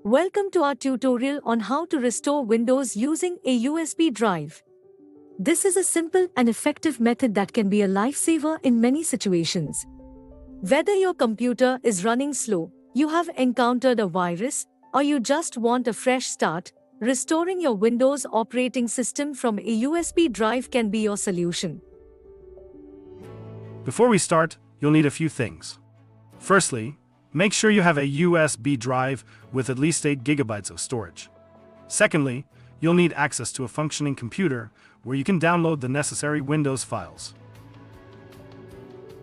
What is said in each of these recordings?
Welcome to our tutorial on how to restore Windows using a USB drive. This is a simple and effective method that can be a lifesaver in many situations. Whether your computer is running slow, you have encountered a virus, or you just want a fresh start, restoring your Windows operating system from a USB drive can be your solution. Before we start, you'll need a few things. Firstly, make sure you have a USB drive with at least 8 GB of storage. Secondly, you'll need access to a functioning computer where you can download the necessary Windows files.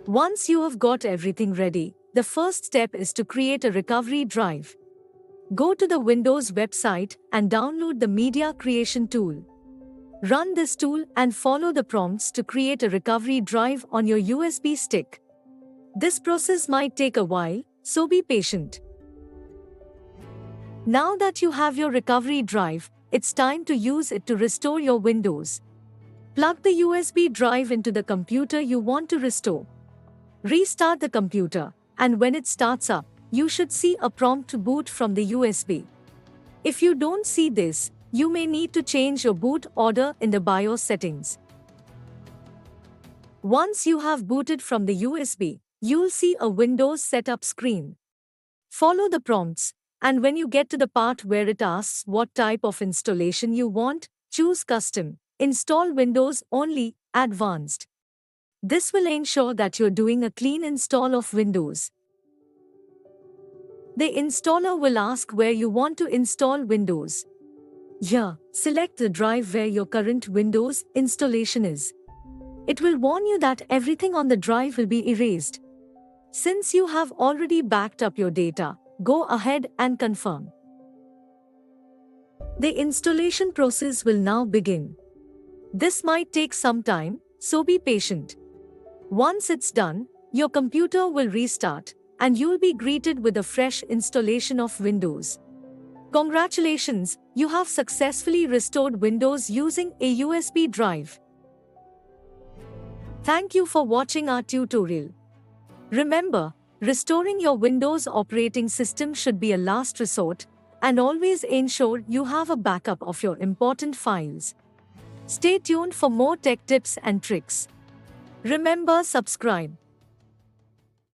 Once you have got everything ready, the first step is to create a recovery drive. Go to the Windows website and download the Media Creation tool. Run this tool and follow the prompts to create a recovery drive on your USB stick. This process might take a while, so be patient. Now that you have your recovery drive, it's time to use it to restore your Windows. Plug the USB drive into the computer you want to restore. Restart the computer, and when it starts up, you should see a prompt to boot from the USB. If you don't see this, you may need to change your boot order in the BIOS settings. Once you have booted from the USB, you'll see a Windows setup screen. Follow the prompts, and when you get to the part where it asks what type of installation you want, choose Custom, Install Windows Only, Advanced. This will ensure that you're doing a clean install of Windows. The installer will ask where you want to install Windows. Here, select the drive where your current Windows installation is. It will warn you that everything on the drive will be erased. Since you have already backed up your data, go ahead and confirm. The installation process will now begin. This might take some time, so be patient. Once it's done, your computer will restart, and you'll be greeted with a fresh installation of Windows. Congratulations, you have successfully restored Windows using a USB drive. Thank you for watching our tutorial. Remember, restoring your Windows operating system should be a last resort, and always ensure you have a backup of your important files. Stay tuned for more tech tips and tricks. Remember, subscribe.